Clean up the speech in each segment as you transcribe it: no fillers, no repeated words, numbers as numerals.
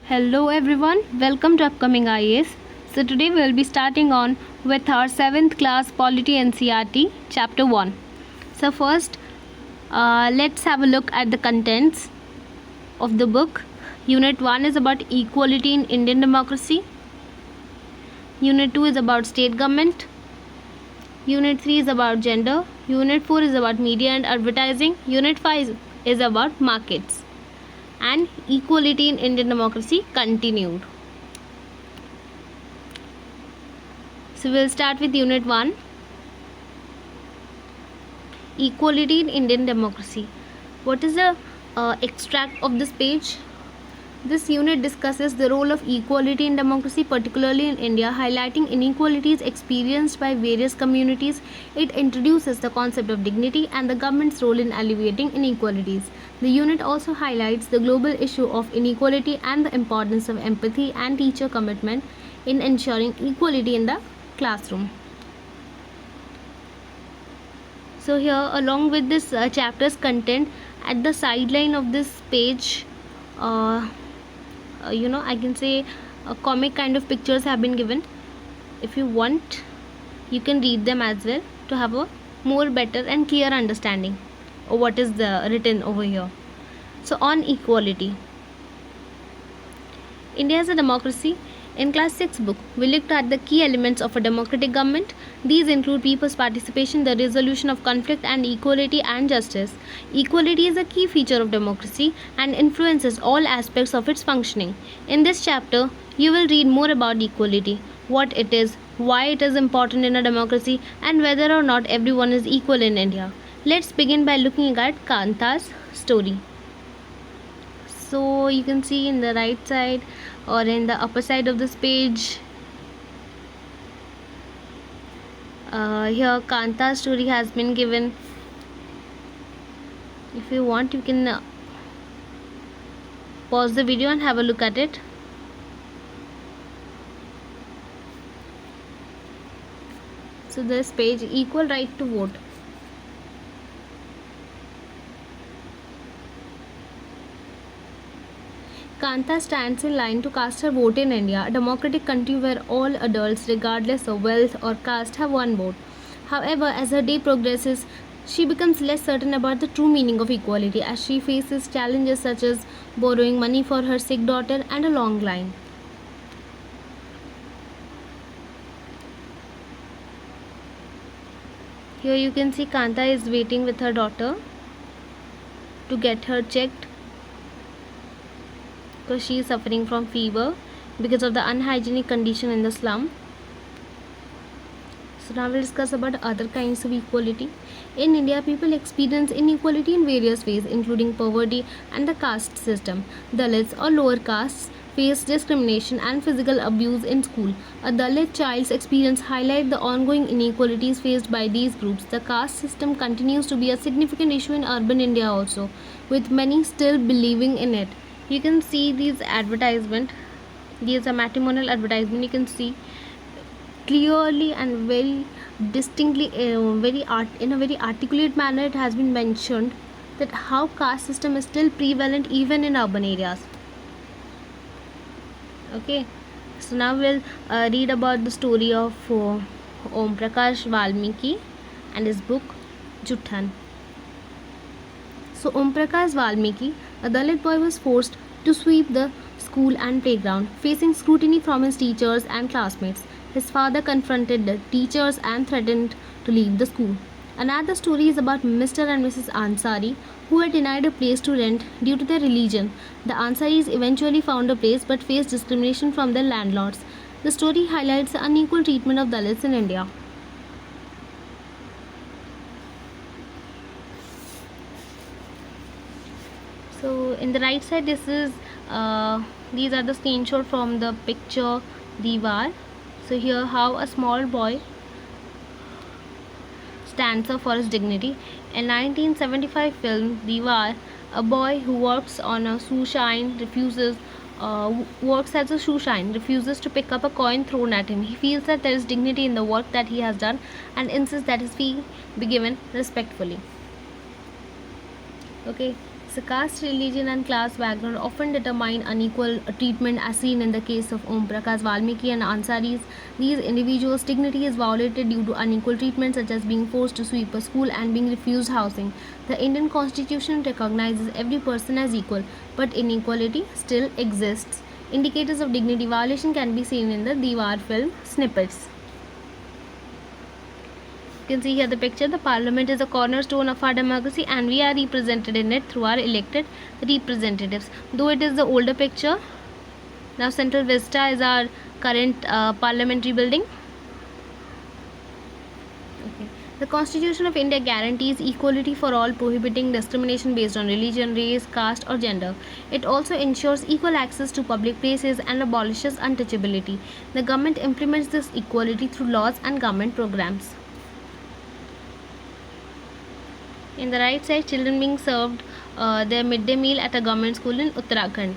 Hello everyone, welcome to Upcoming IAS. So today we will be starting on with our 7th class Polity NCRT chapter 1. So first let's have a look at the contents of the book. Unit 1 is about equality in Indian democracy. Unit 2 is about state government. Unit 3 is about gender. Unit 4 is about media and advertising. Unit 5 is about markets. And equality in Indian democracy continued. So we'll start with Unit 1. Equality in Indian democracy. What is the extract of this page? This unit discusses the role of equality in democracy, particularly in India, highlighting inequalities experienced by various communities. It introduces the concept of dignity and the government's role in alleviating inequalities. The unit also highlights the global issue of inequality and the importance of empathy and teacher commitment in ensuring equality in the classroom. So here, along with this chapter's content, at the sideline of this page, I can say comic kind of pictures have been given. If you want, you can read them as well to have a more better and clear understanding of what is written over here. So on equality, India is a democracy. In class 6 book, we looked at the key elements of a democratic government. These include people's participation, the resolution of conflict, and equality and justice. Equality is a key feature of democracy and influences all aspects of its functioning. In this chapter, you will read more about equality, what it is, why it is important in a democracy, and whether or not everyone is equal in India. Let's begin by looking at Kanta's story. So you can see in the right side or in the upper side of this page, here Kanta's story has been given. If you want, you can pause the video and have a look at it. So this page, equal right to vote. Kanta stands in line to cast her vote in India, a democratic country where all adults, regardless of wealth or caste, have one vote. However, as her day progresses, she becomes less certain about the true meaning of equality as she faces challenges such as borrowing money for her sick daughter and a long line. Here you can see Kanta is waiting with her daughter to get her checked because she is suffering from fever because of the unhygienic condition in the slum. So now we'll discuss about other kinds of equality. In India, people experience inequality in various ways, including poverty and the caste system. Dalits or lower castes face discrimination and physical abuse in school. A Dalit child's experience highlights the ongoing inequalities faced by these groups. The caste system continues to be a significant issue in urban India also, with many still believing in it. You can see these advertisement. These are matrimonial advertisement. You can see clearly and very distinctly, in a very articulate manner, it has been mentioned that how caste system is still prevalent even in urban areas. Okay, so now we'll read about the story of Om Prakash Valmiki and his book Juthan. So Om Prakash Valmiki, a Dalit boy, was forced to sweep the school and playground, facing scrutiny from his teachers and classmates. His father confronted the teachers and threatened to leave the school. Another story is about Mr. and Mrs. Ansari, who were denied a place to rent due to their religion. The Ansaris eventually found a place but faced discrimination from their landlords. The story highlights the unequal treatment of Dalits in India. So in the right side, these are the screenshot from the picture Diwar. So here how a small boy stands up for his dignity. In 1975 film Diwar, a boy who works on a shoe shine works as a shoe shine refuses to pick up a coin thrown at him. He feels that there is dignity in the work that he has done and insists that his fee be given respectfully. Okay, So caste, religion and class background often determine unequal treatment as seen in the case of Om Prakash Valmiki and Ansaris. These individuals' dignity is violated due to unequal treatment such as being forced to sweep a school and being refused housing. The Indian Constitution recognizes every person as equal, but inequality still exists. Indicators of dignity violation can be seen in the Diwar film snippets. You can see here the picture. The parliament is a cornerstone of our democracy and we are represented in it through our elected representatives. Though it is the older picture, now Central Vista is our current parliamentary building. Okay. The Constitution of India guarantees equality for all, prohibiting discrimination based on religion, race, caste or gender. It also ensures equal access to public places and abolishes untouchability. The government implements this equality through laws and government programs. In the right side, children being served their midday meal at a government school in Uttarakhand.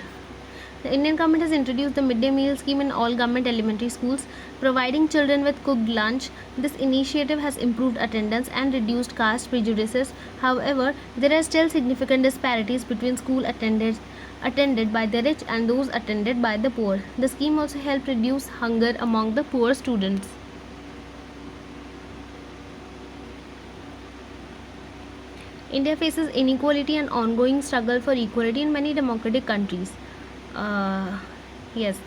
The Indian government has introduced the midday meal scheme in all government elementary schools, providing children with cooked lunch. This initiative has improved attendance and reduced caste prejudices. However, there are still significant disparities between schools attended by the rich and those attended by the poor. The scheme also helped reduce hunger among the poor students. India faces inequality and ongoing struggle for equality in many democratic countries. Yes,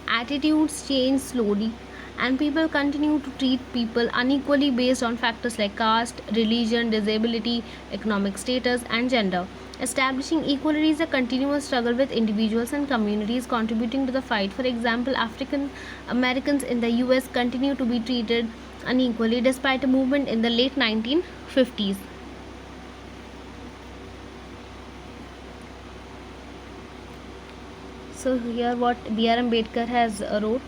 attitudes change slowly and people continue to treat people unequally based on factors like caste, religion, disability, economic status and gender. Establishing equality is a continuous struggle with individuals and communities contributing to the fight. For example, African Americans in the US continue to be treated unequally despite a movement in the late 1950s. So here what B.R. Ambedkar has wrote.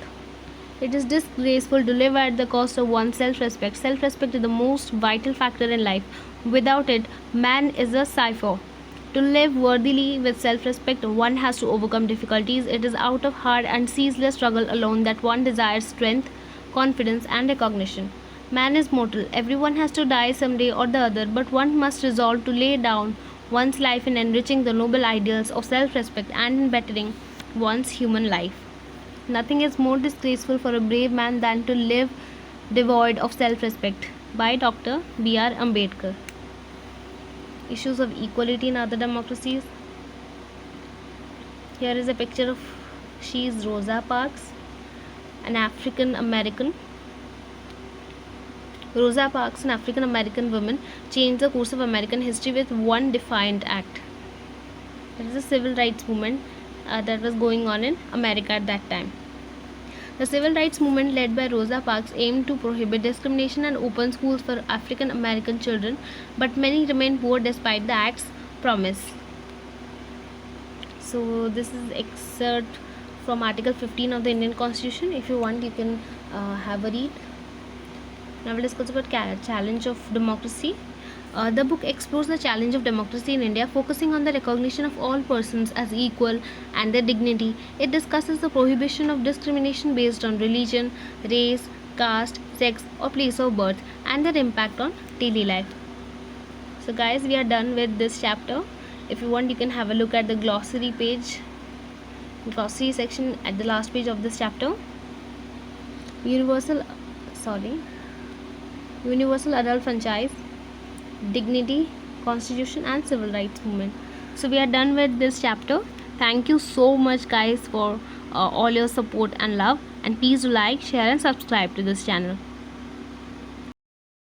It is disgraceful to live at the cost of one's self-respect. Self-respect is the most vital factor in life. Without it, man is a cipher. To live worthily with self-respect, one has to overcome difficulties. It is out of hard and ceaseless struggle alone that one desires strength, confidence and recognition. Man is mortal. Everyone has to die someday or the other, but one must resolve to lay down one's life in enriching the noble ideals of self-respect and in bettering one's human life. Nothing is more disgraceful for a brave man than to live devoid of self-respect. By Dr. B.R. Ambedkar. Issues of equality in other democracies. Here is a picture of she is Rosa Parks, an African American. Rosa Parks, an African American woman, changed the course of American history with one defiant act. It is a civil rights movement that was going on in America at that time. The civil rights movement led by Rosa Parks aimed to prohibit discrimination and open schools for African American children, but many remained poor despite the act's promise. So this is excerpt from Article 15 of the Indian Constitution. If you want, you can have a read. Now we'll discuss about challenge of democracy. The book explores the challenge of democracy in India, focusing on the recognition of all persons as equal and their dignity. It discusses the prohibition of discrimination based on religion, race, caste, sex, or place of birth, and their impact on daily life. So guys, we are done with this chapter. If you want, you can have a look at the glossary section at the last page of this chapter. Universal adult franchise, dignity, constitution and civil rights movement. So we are done with this chapter. Thank you so much guys for all your support and love, and please do like, share and subscribe to this channel.